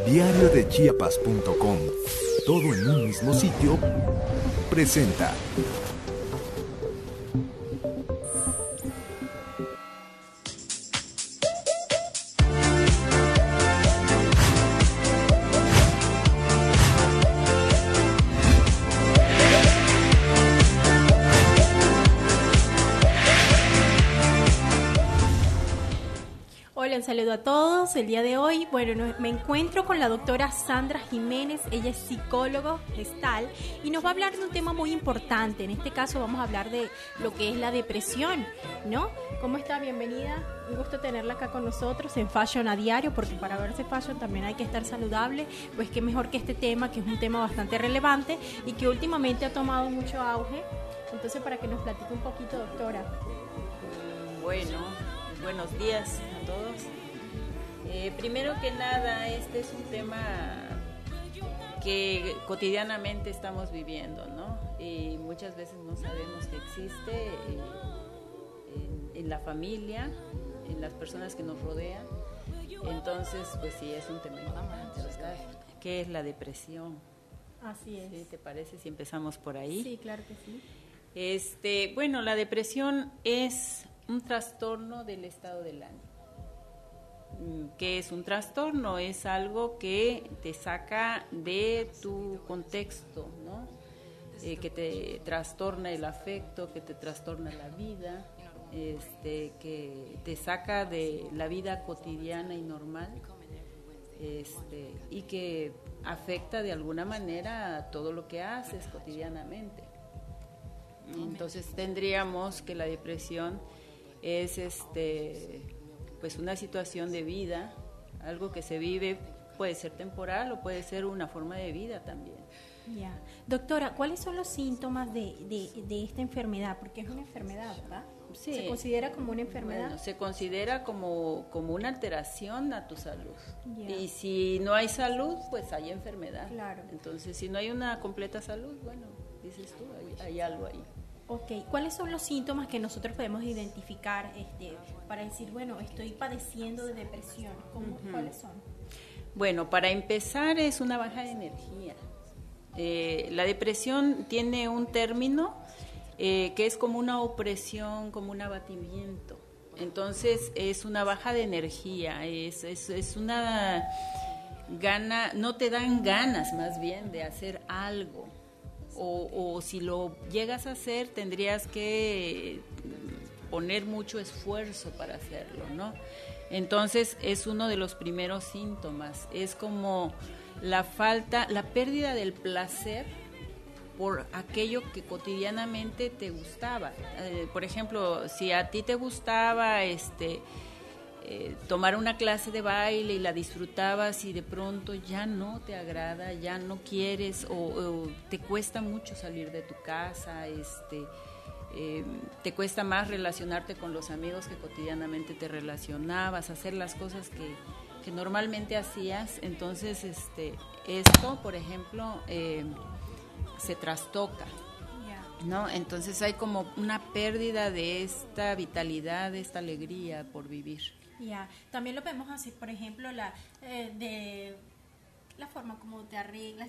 Diariodechiapas.com, todo en un mismo sitio, presenta. Un saludo a todos. El día de hoy, me encuentro con la doctora Sandra Jiménez. Ella es psicólogo gestal y nos va a hablar de un tema muy importante. En este caso vamos a hablar de lo que es la depresión, ¿no? ¿Cómo está? Bienvenida. Un gusto tenerla acá con nosotros en Fashion a Diario, porque para verse fashion también hay que estar saludable. Pues qué mejor que este tema, que es un tema bastante relevante y que últimamente ha tomado mucho auge. Entonces, para que nos platique un poquito, doctora. Buenos días a todos. Primero que nada, este es un tema que cotidianamente estamos viviendo, ¿no? Y muchas veces no sabemos que existe en la familia, en las personas que nos rodean. Entonces, pues sí, es un tema importante, ¿verdad? ¿Qué es la depresión? Así es. ¿Sí? ¿Te parece si empezamos por ahí? Sí, claro que sí. La depresión es un trastorno del estado del ánimo. ¿Qué es un trastorno? Es algo que te saca de tu contexto, ¿no? Que te trastorna el afecto, que te trastorna la vida, que te saca de la vida cotidiana y normal, y que afecta de alguna manera a todo lo que haces cotidianamente. Entonces tendríamos que la depresión es pues una situación de vida, algo que se vive, puede ser temporal o puede ser una forma de vida también. Ya. Doctora, ¿cuáles son los síntomas de esta enfermedad? Porque es una enfermedad, ¿verdad? Sí. ¿Se considera como una enfermedad? Bueno, se considera como una alteración a tu salud. Ya. Y si no hay salud, pues hay enfermedad. Claro. Entonces, si no hay una completa salud, bueno, dices tú, hay algo ahí. Ok, ¿cuáles son los síntomas que nosotros podemos identificar para decir, bueno, estoy padeciendo de depresión? ¿Cuáles son? Bueno, para empezar es una baja de energía. La depresión tiene un término que es como una opresión, como un abatimiento. Entonces es una baja de energía, es una gana, no te dan ganas más bien de hacer algo. O si lo llegas a hacer, tendrías que poner mucho esfuerzo para hacerlo, ¿no? Entonces es uno de los primeros síntomas, es como la pérdida del placer por aquello que cotidianamente te gustaba. Por ejemplo, si a ti te gustaba tomar una clase de baile y la disfrutabas y de pronto ya no te agrada, ya no quieres o te cuesta mucho salir de tu casa, te cuesta más relacionarte con los amigos que cotidianamente te relacionabas, hacer las cosas que normalmente hacías, entonces esto, por ejemplo, se trastoca, ¿no? Entonces hay como una pérdida de esta vitalidad, de esta alegría por vivir. Ya, también lo vemos así, por ejemplo, de la forma como te arreglas,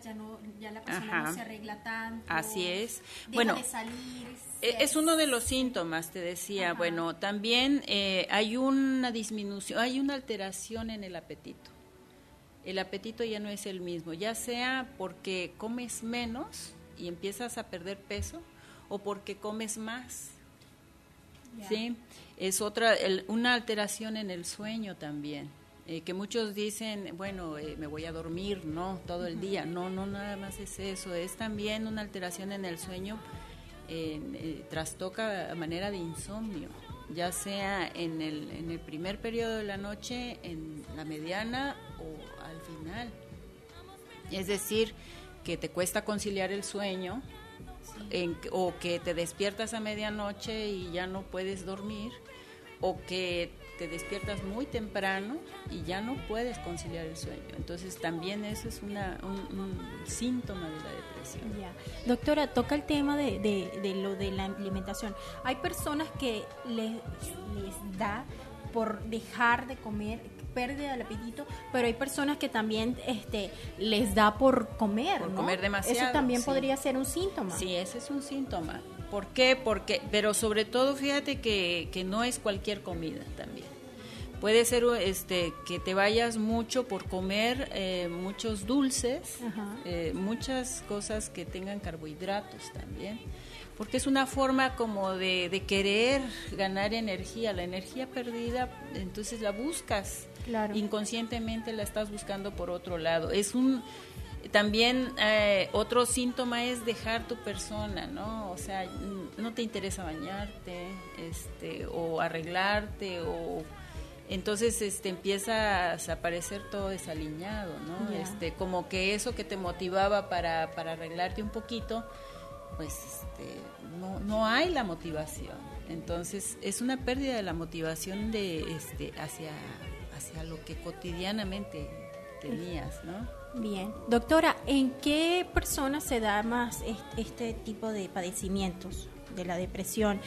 ya la persona no se arregla tanto. Así es. Deja de salir. Es uno de los síntomas, te decía. Ajá. Bueno, también hay una disminución, hay una alteración en el apetito. El apetito ya no es el mismo, ya sea porque comes menos y empiezas a perder peso o porque comes más. Sí, es una alteración en el sueño también, que muchos dicen, me voy a dormir, no, todo el día, no, nada más es eso, es también una alteración en el sueño, trastoca a manera de insomnio, ya sea en el primer periodo de la noche, en la mediana o al final, es decir, que te cuesta conciliar el sueño, o que te despiertas a medianoche y ya no puedes dormir, o que te despiertas muy temprano y ya no puedes conciliar el sueño. Entonces también eso es un síntoma de la depresión. Ya. Doctora, toca el tema de lo de la alimentación. Hay personas que les da por dejar de comer pérdida del apetito, pero hay personas que también les da por comer, por ¿no? comer demasiado. Eso también sí. podría ser un síntoma. Sí, ese es un síntoma. ¿Por qué? Pero sobre todo, fíjate que no es cualquier comida también. Puede ser que te vayas mucho por comer muchos dulces, muchas cosas que tengan carbohidratos también, porque es una forma como de querer ganar energía, la energía perdida, entonces la buscas, claro. Inconscientemente la estás buscando por otro lado. También otro síntoma es dejar tu persona, ¿no? O sea, no te interesa bañarte, o arreglarte, o entonces empiezas a parecer todo desaliñado, ¿no? Yeah. Como que eso que te motivaba para arreglarte un poquito, pues no hay la motivación. Entonces es una pérdida de la motivación hacia lo que cotidianamente tenías, ¿no? Bien. Doctora, ¿en qué personas se da más este tipo de padecimientos de la depresión?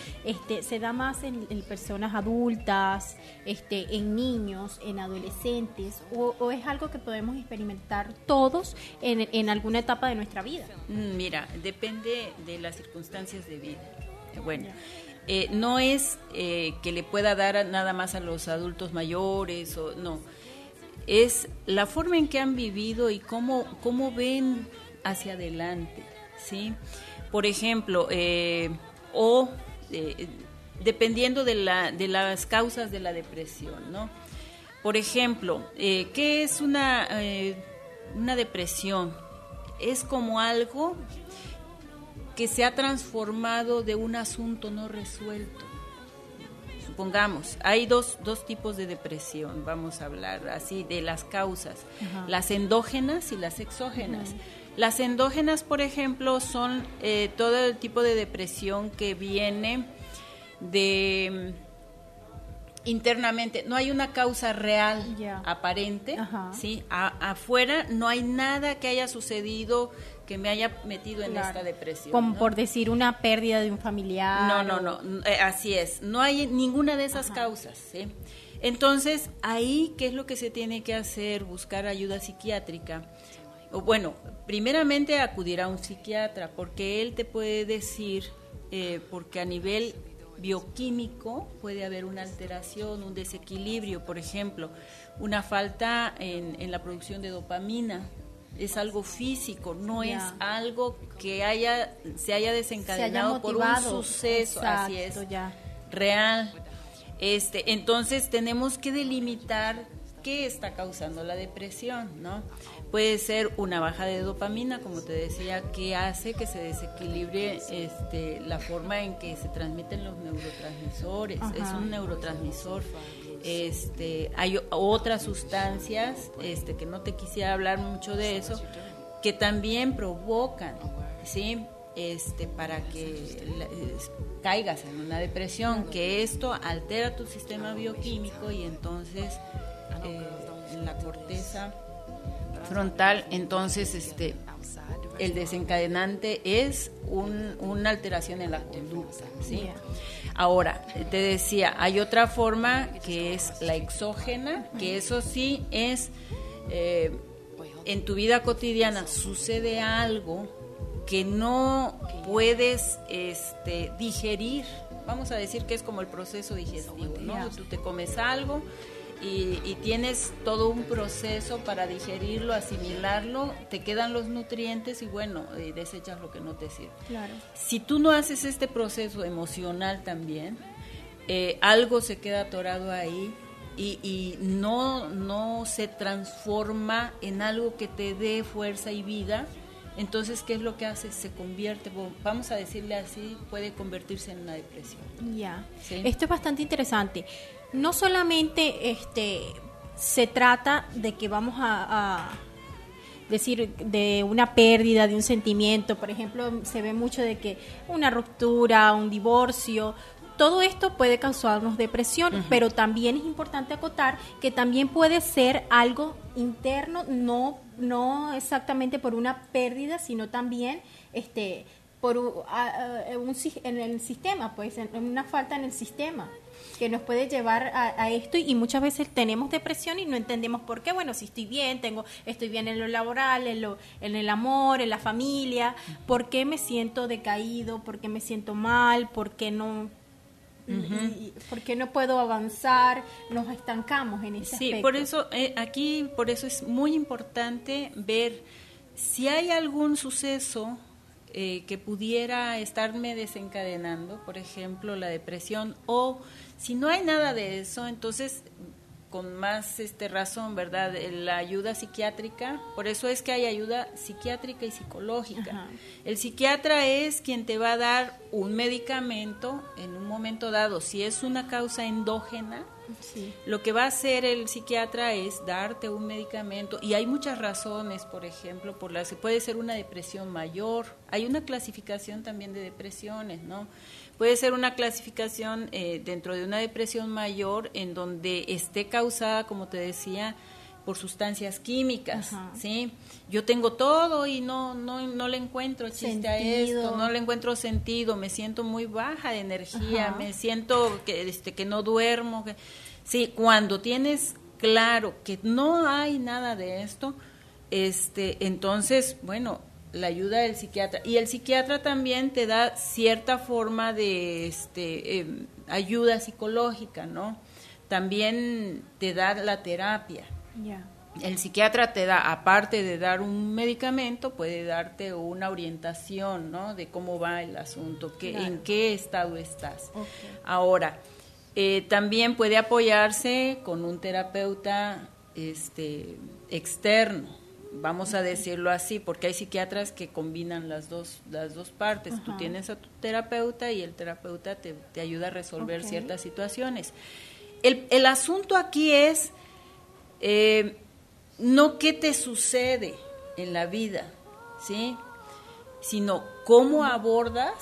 ¿Se da más en personas adultas, en niños, en adolescentes, o es algo que podemos experimentar todos en alguna etapa de nuestra vida? Mira, depende de las circunstancias de vida. Bueno, no es que le pueda dar nada más a los adultos mayores, o no. Es la forma en que han vivido y cómo ven hacia adelante, ¿sí? Por ejemplo, dependiendo de las causas de la depresión, ¿no? Por ejemplo, ¿qué es una depresión? Es como algo que se ha transformado de un asunto no resuelto. Supongamos, hay dos tipos de depresión, vamos a hablar así de las causas, las endógenas y las exógenas. Las endógenas, por ejemplo, son todo el tipo de depresión que viene de internamente. No hay una causa real aparente, ¿sí? Afuera no hay nada que haya sucedido que me haya metido en esta depresión. Como ¿no? por decir una pérdida de un familiar. No, así es. No hay ninguna de esas causas, ¿sí? Entonces, ahí, ¿qué es lo que se tiene que hacer? Buscar ayuda psiquiátrica. Bueno, primeramente acudir a un psiquiatra, porque él te puede decir, porque a nivel bioquímico puede haber una alteración, un desequilibrio, por ejemplo, una falta en la producción de dopamina. Es algo físico, no es algo que se haya desencadenado por un suceso, así es, real. Entonces tenemos que delimitar qué está causando la depresión, ¿no? Puede ser una baja de dopamina, como te decía, que hace que se desequilibre la forma en que se transmiten los neurotransmisores. Es un neurotransmisor. Hay otras sustancias que no te quisiera hablar mucho de eso, que también provocan, ¿sí? Para que caigas en una depresión, que esto altera tu sistema bioquímico y entonces en la corteza frontal, entonces el desencadenante es una alteración en la conducta, ¿sí? Ahora, te decía, hay otra forma que es la exógena, que eso sí es en tu vida cotidiana sucede algo que no puedes digerir. Vamos a decir que es como el proceso digestivo, ¿no? Tú te comes algo y tienes todo un proceso para digerirlo, asimilarlo, te quedan los nutrientes y bueno, desechas lo que no te sirve. Claro. Si tú no haces este proceso emocional también, algo se queda atorado ahí y no se transforma en algo que te dé fuerza y vida. Entonces, ¿qué es lo que hace? Se convierte, vamos a decirle así, puede convertirse en una depresión. ¿Sí? Esto es bastante interesante. No solamente se trata de que vamos a decir de una pérdida, de un sentimiento, por ejemplo, se ve mucho de que una ruptura, un divorcio, todo esto puede causarnos depresión, pero también es importante acotar que también puede ser algo interno, no exactamente por una pérdida, sino también por en el sistema, pues en una falta en el sistema. que nos puede llevar a esto, y muchas veces tenemos depresión y no entendemos por qué. Bueno, si estoy bien, estoy bien en lo laboral, en el amor, en la familia, ¿por qué me siento decaído? ¿Por qué me siento mal? ¿Por qué no puedo avanzar? Nos estancamos en ese aspecto. Por eso por eso es muy importante ver si hay algún suceso que pudiera estarme desencadenando, por ejemplo, la depresión, o si no hay nada de eso, entonces con más razón, ¿verdad? La ayuda psiquiátrica, por eso es que hay ayuda psiquiátrica y psicológica. Ajá. El psiquiatra es quien te va a dar un medicamento en un momento dado. Si es una causa endógena, sí, lo que va a hacer el psiquiatra es darte un medicamento, y hay muchas razones, por ejemplo, por las que puede ser una depresión mayor. Hay una clasificación también de depresiones, ¿no? Puede ser una clasificación dentro de una depresión mayor en donde esté causada, como te decía, por sustancias químicas. Ajá. ¿Sí? Yo tengo todo y no le encuentro chiste a esto, no le encuentro sentido, me siento muy baja de energía. Ajá. Me siento que no duermo. Sí, cuando tienes claro que no hay nada de esto, entonces, bueno, la ayuda del psiquiatra, y el psiquiatra también te da cierta forma de ayuda psicológica, ¿no? También te da la terapia. Yeah. El psiquiatra te da, aparte de dar un medicamento, puede darte una orientación, ¿no? De cómo va el asunto, claro, en qué estado estás. Okay. Ahora, también puede apoyarse con un terapeuta externo, vamos a decirlo así, porque hay psiquiatras que combinan las dos partes. Ajá. Tú tienes a tu terapeuta y el terapeuta te ayuda a resolver, okay, ciertas situaciones. El asunto aquí es no qué te sucede en la vida, ¿sí? Sino cómo abordas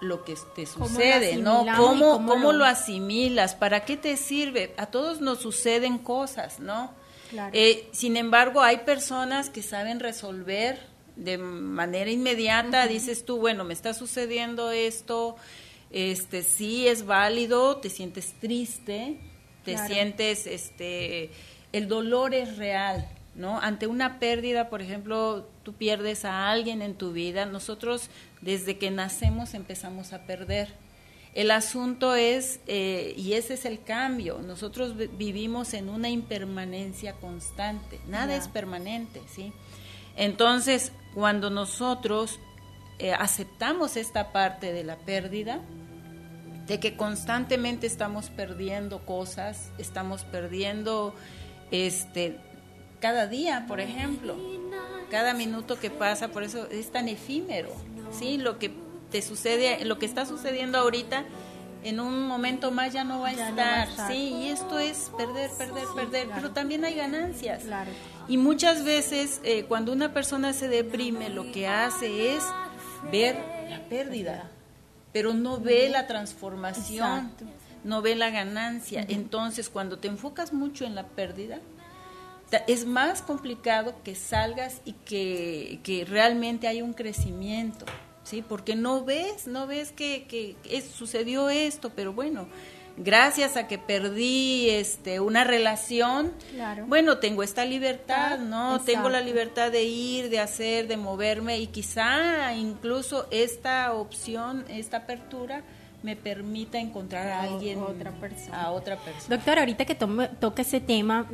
lo que te sucede, ¿no? ¿Cómo lo asimilas? ¿Para qué te sirve? A todos nos suceden cosas, ¿no? Claro. Sin embargo, hay personas que saben resolver de manera inmediata. Uh-huh. Dices tú, bueno, me está sucediendo esto, sí es válido, te sientes triste, te claro, sientes, el dolor es real, ¿no? Ante una pérdida, por ejemplo, tú pierdes a alguien en tu vida. Nosotros desde que nacemos empezamos a perder. El asunto es, y ese es el cambio, nosotros vivimos en una impermanencia constante, nada es permanente, ¿sí? Entonces, cuando nosotros aceptamos esta parte de la pérdida, de que constantemente estamos perdiendo cosas, estamos perdiendo cada día, por ejemplo, cada minuto que pasa, por eso es tan efímero, ¿sí? Lo que te sucede, lo que está sucediendo ahorita, en un momento más ya no va a estar, sí, y esto es perder, claro, pero también hay ganancias, claro, y muchas veces cuando una persona se deprime, lo que hace es ver la pérdida, pero no ve la transformación. Exacto. No ve la ganancia. Uh-huh. Entonces, cuando te enfocas mucho en la pérdida, es más complicado que salgas y que realmente haya un crecimiento, ¿sí? Porque no ves que sucedió esto, pero bueno, gracias a que perdí una relación, claro, bueno, tengo esta libertad, ¿no? Exacto. Tengo la libertad de ir, de hacer, de moverme, y quizá incluso esta opción, esta apertura me permita encontrar a alguien, a otra persona. Doctora, ahorita que toca ese tema,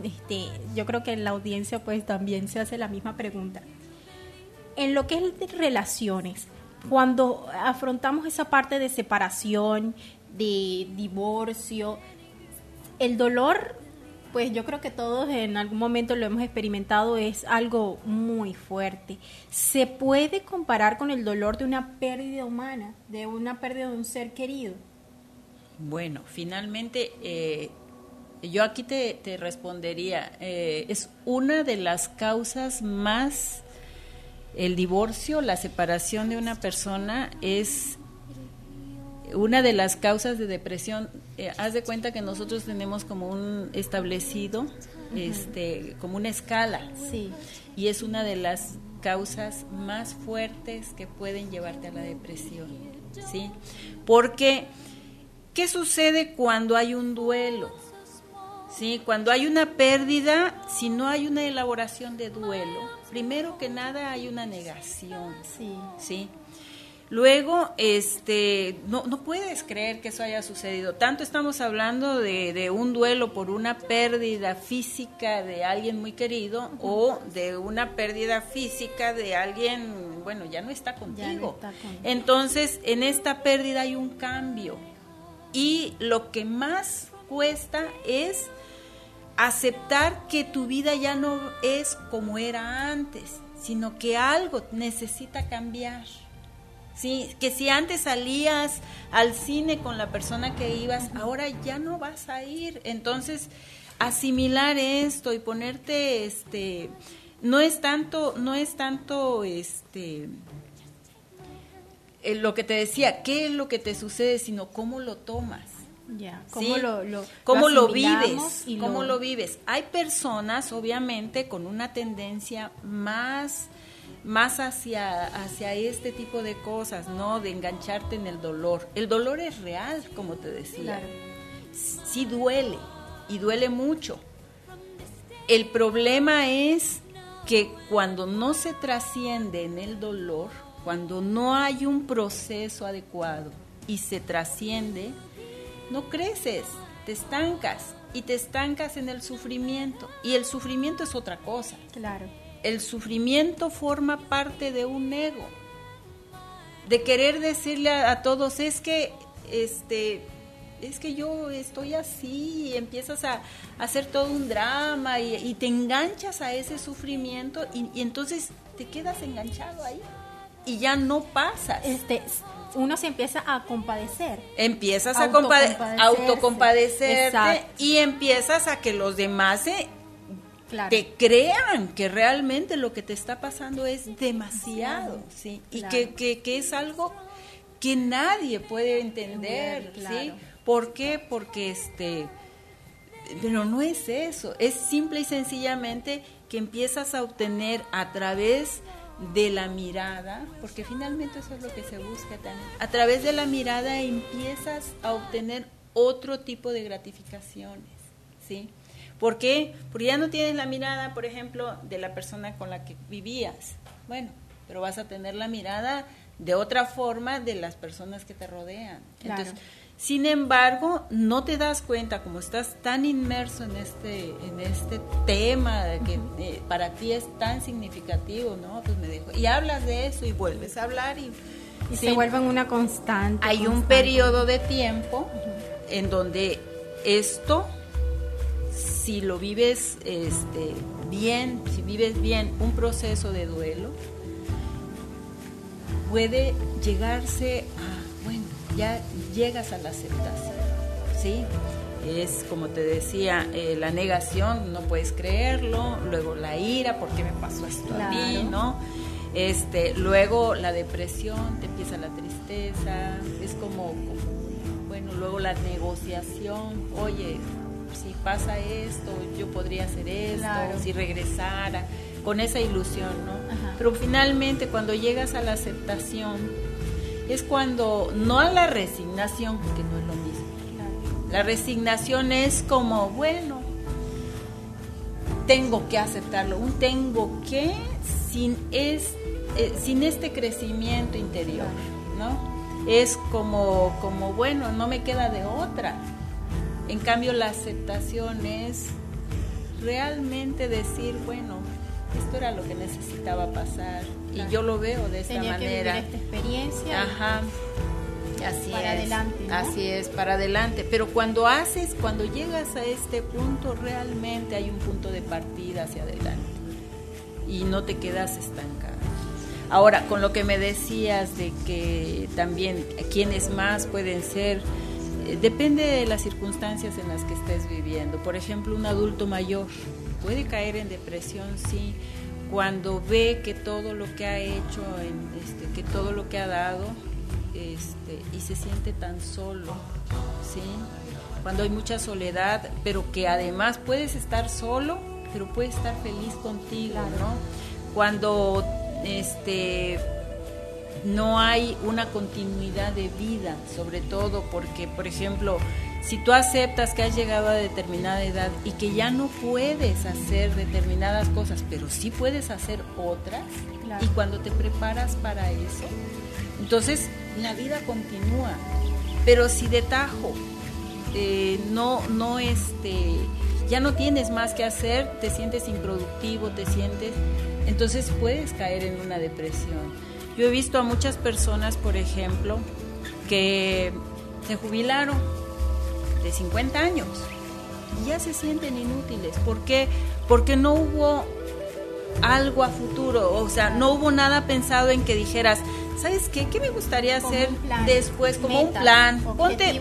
yo creo que la audiencia pues también se hace la misma pregunta. En lo que es de relaciones, cuando afrontamos esa parte de separación, de divorcio, el dolor, pues yo creo que todos en algún momento lo hemos experimentado, es algo muy fuerte. ¿Se puede comparar con el dolor de una pérdida humana, de una pérdida de un ser querido? Bueno, finalmente yo aquí te respondería, es una de las causas más, el divorcio, la separación de una persona es una de las causas de depresión. Haz de cuenta que nosotros tenemos como un establecido, uh-huh, como una escala, sí, y es una de las causas más fuertes que pueden llevarte a la depresión, ¿sí? Porque ¿Qué sucede cuando hay un duelo? ¿Sí? Cuando hay una pérdida, si no hay una elaboración de duelo, primero que nada hay una negación. Sí. ¿Sí? Luego, no puedes creer que eso haya sucedido. Tanto estamos hablando de un duelo por una pérdida física de alguien muy querido, o de una pérdida física de alguien, bueno, ya no está contigo. Ya no está contigo. Entonces, en esta pérdida hay un cambio. Y lo que más cuesta es aceptar que tu vida ya no es como era antes, sino que algo necesita cambiar. Sí, que si antes salías al cine con la persona que ibas, ahora ya no vas a ir. Entonces, asimilar esto y ponerte, no es tanto, lo que te decía, qué es lo que te sucede, sino cómo lo tomas. Ya, ¿sí? cómo lo vives. ¿Cómo lo vives? Hay personas, obviamente, con una tendencia más hacia este tipo de cosas, ¿no? De engancharte en el dolor. El dolor es real, como te decía. Claro. Sí duele, y duele mucho. El problema es que cuando no se trasciende en el dolor, cuando no hay un proceso adecuado y se trasciende, no creces, te estancas, y te estancas en el sufrimiento. Y el sufrimiento es otra cosa. Claro. El sufrimiento forma parte de un ego, de querer decirle a todos, es que yo estoy así, y empiezas a hacer todo un drama y te enganchas a ese sufrimiento y entonces te quedas enganchado ahí y ya no pasas. Uno se empieza a compadecer. Empiezas a autocompadecerte y empiezas a que los demás claro. te crean que realmente lo que te está pasando es demasiado, ¿sí? Claro. Y que es algo que nadie puede entender, claro. ¿sí? ¿Por qué? Porque pero no es eso, es simple y sencillamente que empiezas a obtener a través de la mirada, porque finalmente eso es lo que se busca también. A través de la mirada empiezas a obtener otro tipo de gratificaciones, ¿sí? ¿Por qué? Porque ya no tienes la mirada, por ejemplo, de la persona con la que vivías. Bueno, pero vas a tener la mirada de otra forma de las personas que te rodean. Claro. Entonces, sin embargo, no te das cuenta, como estás tan inmerso en este tema que para ti es tan significativo, ¿no? Pues me dejo. Y hablas de eso y vuelves a hablar y sí, se vuelven una constante. Hay un periodo de tiempo en donde esto, si lo vives bien, si vives bien un proceso de duelo, puede llegarse a, bueno, ya llegas a la aceptación, ¿sí? Es como te decía, la negación, no puedes creerlo, luego la ira, ¿por qué me pasó esto a mí, no? Luego la depresión, te empieza la tristeza, es como bueno, luego la negociación, oye, si pasa esto, yo podría hacer esto, claro. Si regresara, con esa ilusión, ¿no? Ajá. Pero finalmente cuando llegas a la aceptación, es cuando, no a la resignación, que no es lo mismo. Claro. La resignación es como, bueno, tengo que aceptarlo, un tengo que sin este crecimiento interior, ¿no? Es como bueno, no me queda de otra. En cambio, la aceptación es realmente decir, bueno, esto era lo que necesitaba pasar, claro. Y yo lo veo de esta manera. Tenía que vivir esta experiencia. Ajá. Así para es. Adelante, ¿no? Así es, para adelante. Pero cuando llegas a este punto, realmente hay un punto de partida hacia adelante y no te quedas estancado. Ahora, con lo que me decías de que también quienes más pueden ser, depende de las circunstancias en las que estés viviendo. Por ejemplo, un adulto mayor puede caer en depresión, sí, cuando ve que todo lo que ha hecho, que todo lo que ha dado, y se siente tan solo, ¿sí? Cuando hay mucha soledad, pero que además puedes estar solo, pero puedes estar feliz contigo, claro. ¿No? Cuando no hay una continuidad de vida, sobre todo porque, por ejemplo, si tú aceptas que has llegado a determinada edad y que ya no puedes hacer determinadas cosas, pero sí puedes hacer otras, claro. Y cuando te preparas para eso, entonces la vida continúa. Pero si de tajo ya no tienes más que hacer, te sientes improductivo, entonces puedes caer en una depresión. Yo he visto a muchas personas, por ejemplo, que se jubilaron de 50 años y ya se sienten inútiles. ¿Por qué? Porque no hubo algo a futuro, o sea, no hubo nada pensado en que dijeras, ¿sabes qué? ¿Qué me gustaría hacer después? Como metas, un plan.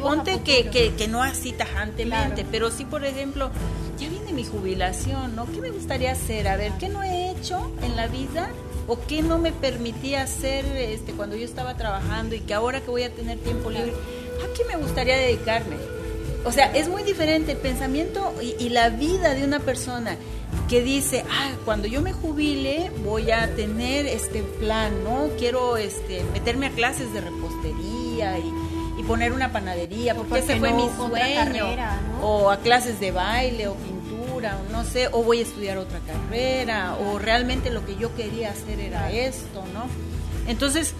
Ponte que no así tajantemente, claro. Pero sí, por ejemplo, ya viene mi jubilación, ¿no? ¿Qué me gustaría hacer? A ver, ¿qué no he hecho en la vida? ¿O qué no me permitía hacer cuando yo estaba trabajando y que ahora que voy a tener tiempo libre, ¿a qué me gustaría dedicarme? O sea, es muy diferente el pensamiento y la vida de una persona que dice, cuando yo me jubile voy a tener este plan, ¿no? Quiero meterme a clases de repostería y poner una panadería, porque ese fue mi sueño, carrera, ¿no? O a clases de baile o pintura, o no sé, o voy a estudiar otra carrera, o realmente lo que yo quería hacer era esto, ¿no? Entonces,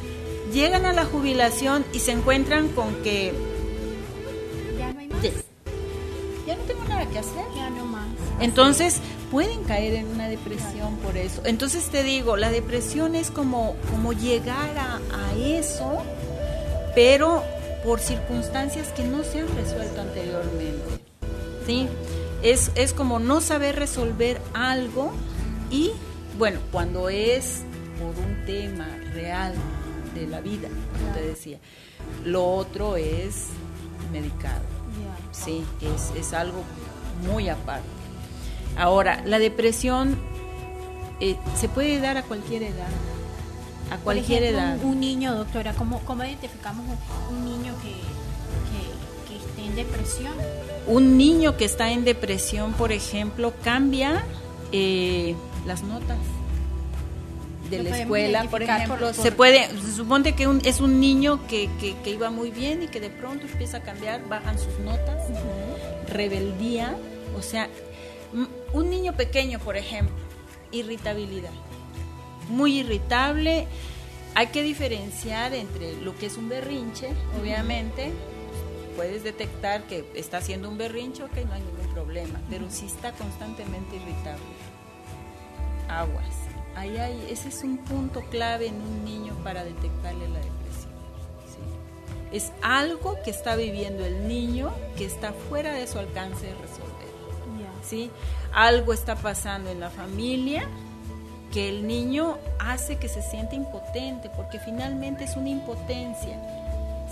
llegan a la jubilación y se encuentran con que ya no hay más. Ya no tengo nada que hacer. Ya no más. Entonces, pueden caer en una depresión por eso. Entonces te digo, la depresión es como llegar a eso, pero por circunstancias que no se han resuelto anteriormente, ¿sí? Es como no saber resolver algo y, bueno, cuando es por un tema real de la vida, como te decía, lo otro es medicado, sí, es algo muy aparte. Ahora, la depresión se puede dar a cualquier edad. A cualquier edad. Un niño, doctora, ¿cómo identificamos un niño que esté en depresión? Un niño que está en depresión, por ejemplo, cambia las notas de la escuela, por ejemplo. Se supone que es un niño que iba muy bien y que de pronto empieza a cambiar, bajan sus notas, rebeldía, o sea, un niño pequeño, por ejemplo, irritabilidad, muy irritable. Hay que diferenciar entre lo que es un berrinche, obviamente, puedes detectar que está haciendo un berrinche, ok, no hay ningún problema, pero si está constantemente irritable, aguas. Ese es un punto clave en un niño para detectarle la depresión, ¿sí? Es algo que está viviendo el niño que está fuera de su alcance de resolver, ¿sí? Algo está pasando en la familia que el niño hace que se siente impotente, porque finalmente es una impotencia,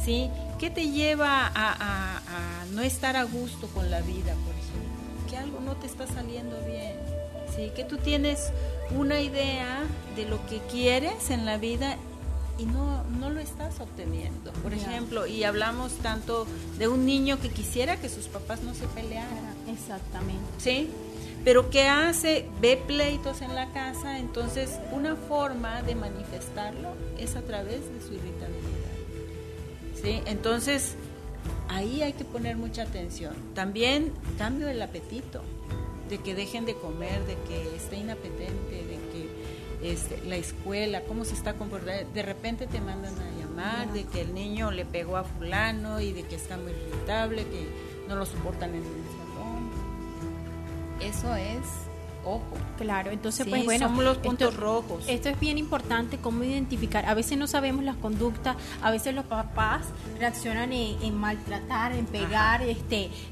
¿sí? ¿Qué te lleva a no estar a gusto con la vida, por ejemplo? Que algo no te está saliendo bien, ¿sí? Que tú tienes una idea de lo que quieres en la vida y no lo estás obteniendo, por ejemplo, y hablamos tanto de un niño que quisiera que sus papás no se pelearan. Exactamente. ¿Sí? Pero ¿qué hace? Ve pleitos en la casa, entonces una forma de manifestarlo es a través de su irritabilidad, ¿sí? Entonces, ahí hay que poner mucha atención. También cambio del apetito, de que dejen de comer, de que esté inapetente, de que la escuela, cómo se está comportando, de repente te mandan a llamar, de que el niño le pegó a fulano y de que está muy irritable, que no lo soportan en el salón. Eso es, ojo. Claro, entonces sí, pues bueno, somos los puntos rojos. Esto es bien importante, cómo identificar. A veces no sabemos las conductas, a veces los papás reaccionan en maltratar, en pegar,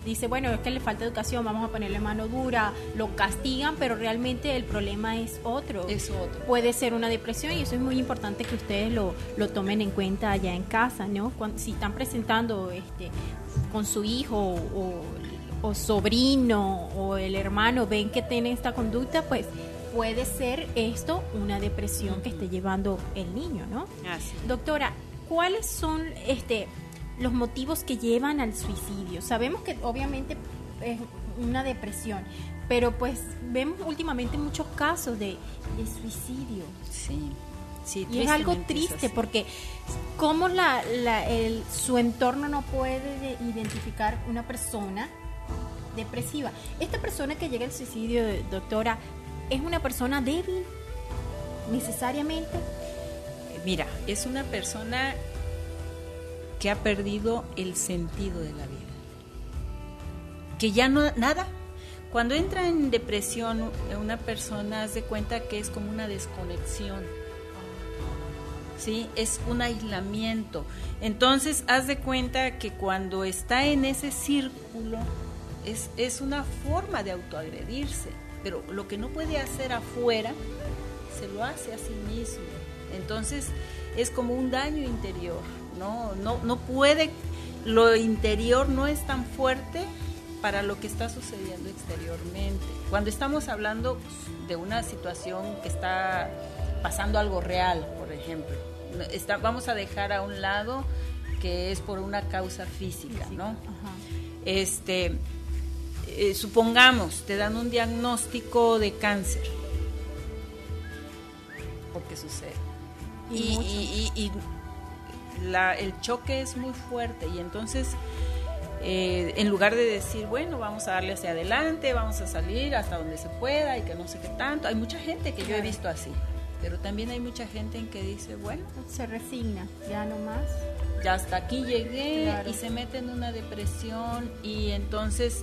dice, bueno, es que le falta educación, vamos a ponerle mano dura, lo castigan, pero realmente el problema es otro. Es otro. Puede ser una depresión y eso es muy importante que ustedes lo tomen en cuenta allá en casa, ¿no? Si están presentando con su hijo o sobrino o el hermano ven que tiene esta conducta, pues puede ser esto una depresión que esté llevando el niño, ¿no? Así. Doctora, ¿cuáles son los motivos que llevan al suicidio? Sabemos que obviamente es una depresión, pero pues vemos últimamente muchos casos de suicidio. Sí. Sí, y es algo tristemente triste es así. porque cómo su entorno no puede identificar una persona depresiva. Esta persona que llega al suicidio, doctora, ¿es una persona débil necesariamente? Mira, es una persona que ha perdido el sentido de la vida, que ya no, nada. Cuando entra en depresión, una persona hace cuenta que es como una desconexión, ¿sí? Es un aislamiento. Entonces, haz de cuenta que cuando está en ese círculo, es una forma de autoagredirse, pero lo que no puede hacer afuera, se lo hace a sí mismo. Entonces, es como un daño interior, no puede, lo interior no es tan fuerte para lo que está sucediendo exteriormente. Cuando estamos hablando de una situación que está pasando algo real, por ejemplo, vamos a dejar a un lado que es por una causa física, ¿no? Ajá. Supongamos, te dan un diagnóstico de cáncer, porque sucede. Y el choque es muy fuerte, y entonces en lugar de decir, bueno, vamos a darle hacia adelante, vamos a salir hasta donde se pueda y que no sé qué tanto, hay mucha gente que yo he visto así, pero también hay mucha gente en que dice, bueno, se resigna, ya no más, ya hasta aquí llegué, claro. Y se mete en una depresión, y entonces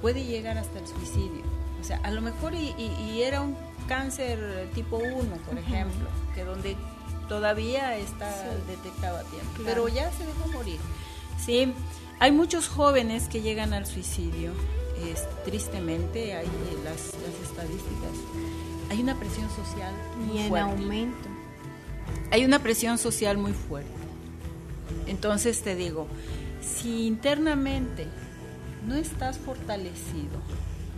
puede llegar hasta el suicidio. O sea, a lo mejor y era un cáncer tipo 1, por ejemplo, que donde todavía está detectado a tiempo, claro. Pero ya se dejó morir. Sí, hay muchos jóvenes que llegan al suicidio, tristemente, hay las estadísticas, hay una presión social muy y en fuerte. aumento. Hay una presión social muy fuerte. Entonces te digo, si internamente no estás fortalecido,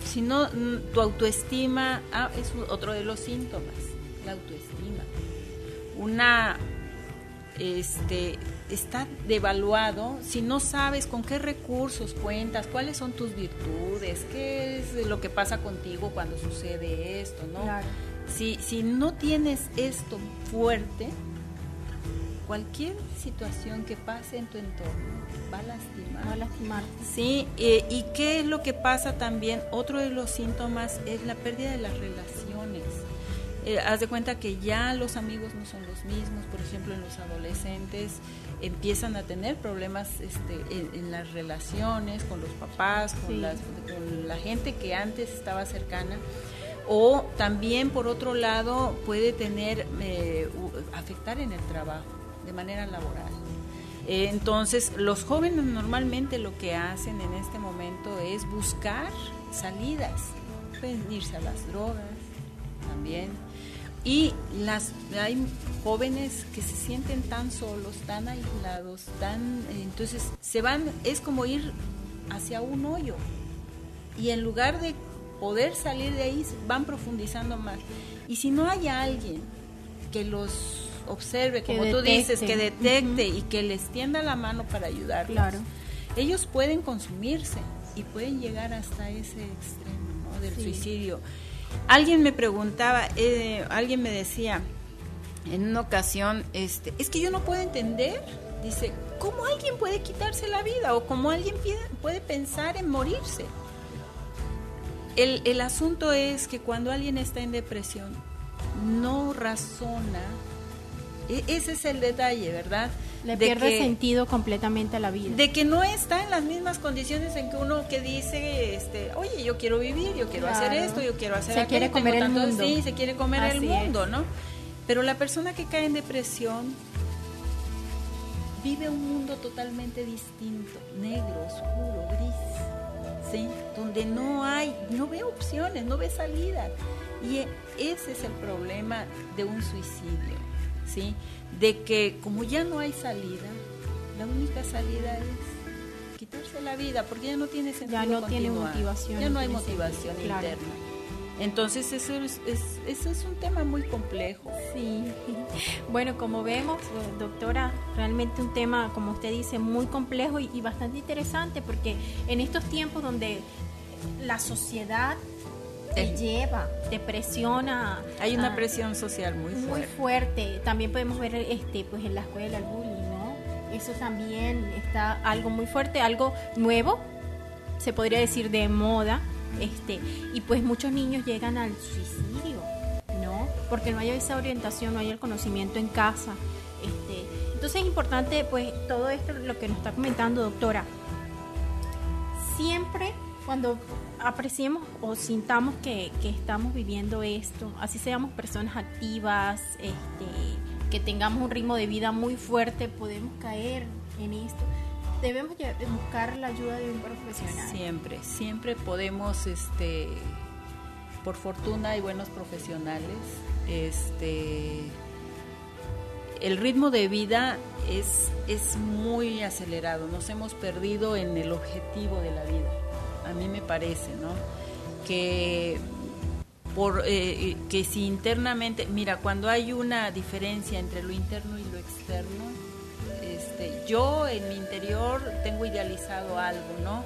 si no, tu autoestima, es otro de los síntomas, la autoestima. Está devaluado si no sabes con qué recursos cuentas, cuáles son tus virtudes, qué es lo que pasa contigo cuando sucede esto, ¿no? Claro. Si no tienes esto fuerte, cualquier situación que pase en tu entorno va a lastimarte. Sí, y qué es lo que pasa también, otro de los síntomas es la pérdida de las relaciones. Haz de cuenta que ya los amigos no son los mismos, por ejemplo, en los adolescentes empiezan a tener problemas en las relaciones con los papás, con la gente que antes estaba cercana, o también por otro lado puede tener afectar en el trabajo de manera laboral. Entonces los jóvenes normalmente lo que hacen en este momento es buscar salidas, pueden irse a las drogas también, y hay jóvenes que se sienten tan solos, tan aislados, entonces se van, es como ir hacia un hoyo, y en lugar de poder salir de ahí van profundizando más, y si no hay alguien que los observe, como tú dices, que detecte y que les tienda la mano para ayudarlos, claro. Ellos pueden consumirse y pueden llegar hasta ese extremo, ¿no? Del suicidio. Alguien me preguntaba, alguien me decía en una ocasión, es que yo no puedo entender, dice, ¿cómo alguien puede quitarse la vida o cómo alguien puede pensar en morirse? El asunto es que cuando alguien está en depresión no razona. Ese es el detalle, ¿verdad? Le pierde sentido completamente a la vida. De que no está en las mismas condiciones en que uno que dice, oye, yo quiero vivir, yo quiero hacer esto, yo quiero hacer aquello. Se quiere comer el mundo. Sí, se quiere comer el mundo, ¿no? Pero la persona que cae en depresión vive un mundo totalmente distinto, negro, oscuro, gris, ¿sí? Donde no ve opciones, no ve salida. Y ese es el problema de un suicidio. ¿Sí? De que como ya no hay salida, la única salida es quitarse la vida, porque ya no tiene sentido ya no continuar. Tiene motivación, ya no hay motivación interna. Claro. Entonces eso es un tema muy complejo. Sí. Bueno, como vemos, doctora, realmente un tema, como usted dice, muy complejo y bastante interesante, porque en estos tiempos donde la sociedad te lleva, te presiona. Hay una presión social muy fuerte. Muy fuerte. También podemos ver pues en la escuela el bullying, ¿no? Eso también está algo muy fuerte, algo nuevo, se podría decir de moda, y pues muchos niños llegan al suicidio, ¿no? Porque no hay esa orientación, no hay el conocimiento en casa. Entonces es importante, pues, todo esto, lo que nos está comentando, doctora. Siempre cuando apreciemos o sintamos que estamos viviendo esto, así seamos personas activas, que tengamos un ritmo de vida muy fuerte, podemos caer en esto. Debemos buscar la ayuda de un profesional. Siempre podemos, por fortuna hay buenos profesionales. El ritmo de vida es muy acelerado, nos hemos perdido en el objetivo de la vida. A mí me parece, ¿no? Que si internamente, mira, cuando hay una diferencia entre lo interno y lo externo, yo en mi interior tengo idealizado algo, ¿no?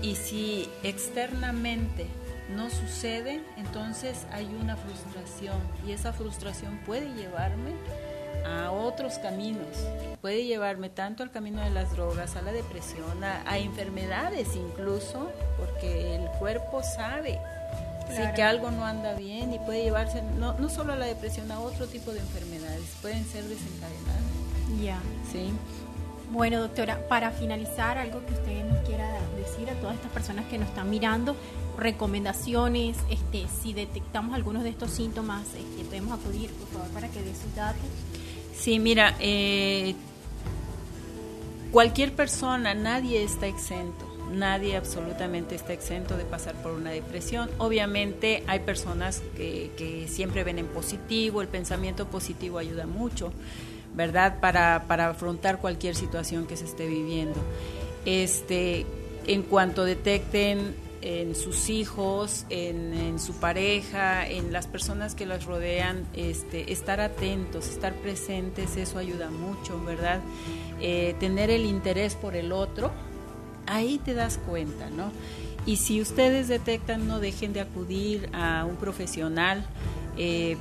Y si externamente no sucede, entonces hay una frustración, y esa frustración puede llevarme a otros caminos, puede llevarme tanto al camino de las drogas, a la depresión, a enfermedades incluso, porque el cuerpo sabe, claro, sí, que algo no anda bien, y puede llevarse no solo a la depresión, a otro tipo de enfermedades, pueden ser desencadenadas. Ya. Sí. Bueno, doctora, para finalizar, algo que usted nos quiera decir a todas estas personas que nos están mirando, recomendaciones, si detectamos algunos de estos síntomas, podemos acudir, por favor, para que dé sus datos. Sí, mira, cualquier persona, nadie está exento, nadie absolutamente está exento de pasar por una depresión. Obviamente hay personas que siempre ven en positivo, el pensamiento positivo ayuda mucho, ¿verdad? Para afrontar cualquier situación que se esté viviendo. En cuanto detecten en sus hijos, en su pareja, en las personas que las rodean, estar atentos, estar presentes, eso ayuda mucho, ¿verdad? Tener el interés por el otro, ahí te das cuenta, ¿no? Y si ustedes detectan, no dejen de acudir a un profesional,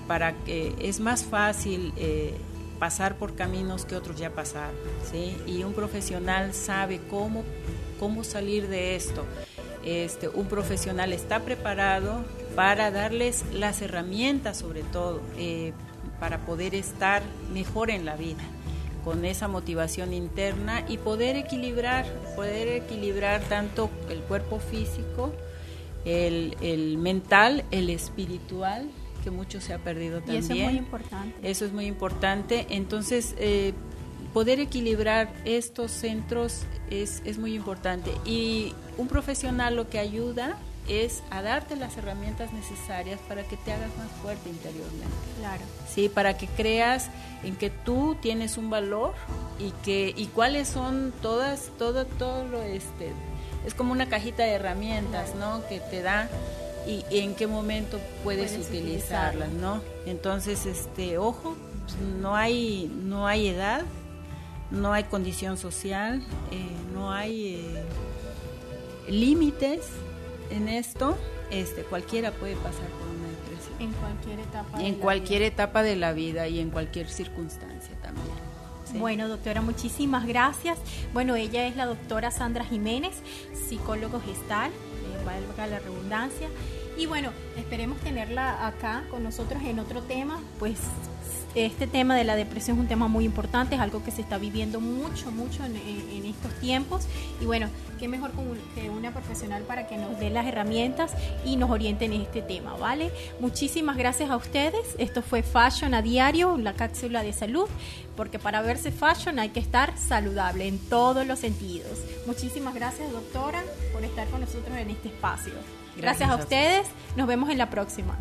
para que es más fácil pasar por caminos que otros ya pasaron, ¿sí? Y un profesional sabe cómo salir de esto. Un profesional está preparado para darles las herramientas, sobre todo, para poder estar mejor en la vida, con esa motivación interna, y poder equilibrar tanto el cuerpo físico, el mental, el espiritual, que mucho se ha perdido también. Y eso es muy importante. Eso es muy importante. Entonces, poder equilibrar estos centros es muy importante. Y un profesional lo que ayuda es a darte las herramientas necesarias para que te hagas más fuerte interiormente. Claro. Sí, para que creas en que tú tienes un valor y cuáles son todo lo es como una cajita de herramientas, claro, ¿no? Que te da y en qué momento puedes utilizarlas, ¿no? Entonces, ojo, no hay edad, no hay condición social, no hay límites en esto. Cualquiera puede pasar por una depresión. En cualquier etapa. En cualquier etapa de la vida y en cualquier circunstancia también. Sí. Bueno, doctora, muchísimas gracias. Bueno, ella es la doctora Sandra Jiménez, psicólogo gestal, valga la redundancia. Y bueno, esperemos tenerla acá con nosotros en otro tema, pues este tema de la depresión es un tema muy importante, es algo que se está viviendo mucho en estos tiempos, y bueno, qué mejor que una profesional para que nos dé las herramientas y nos oriente en este tema, ¿vale? Muchísimas gracias a ustedes. Esto fue Fashion a Diario, la cápsula de salud, porque para verse fashion hay que estar saludable en todos los sentidos. Muchísimas gracias, doctora, por estar con nosotros en este espacio. Gracias a ustedes, nos vemos en la próxima.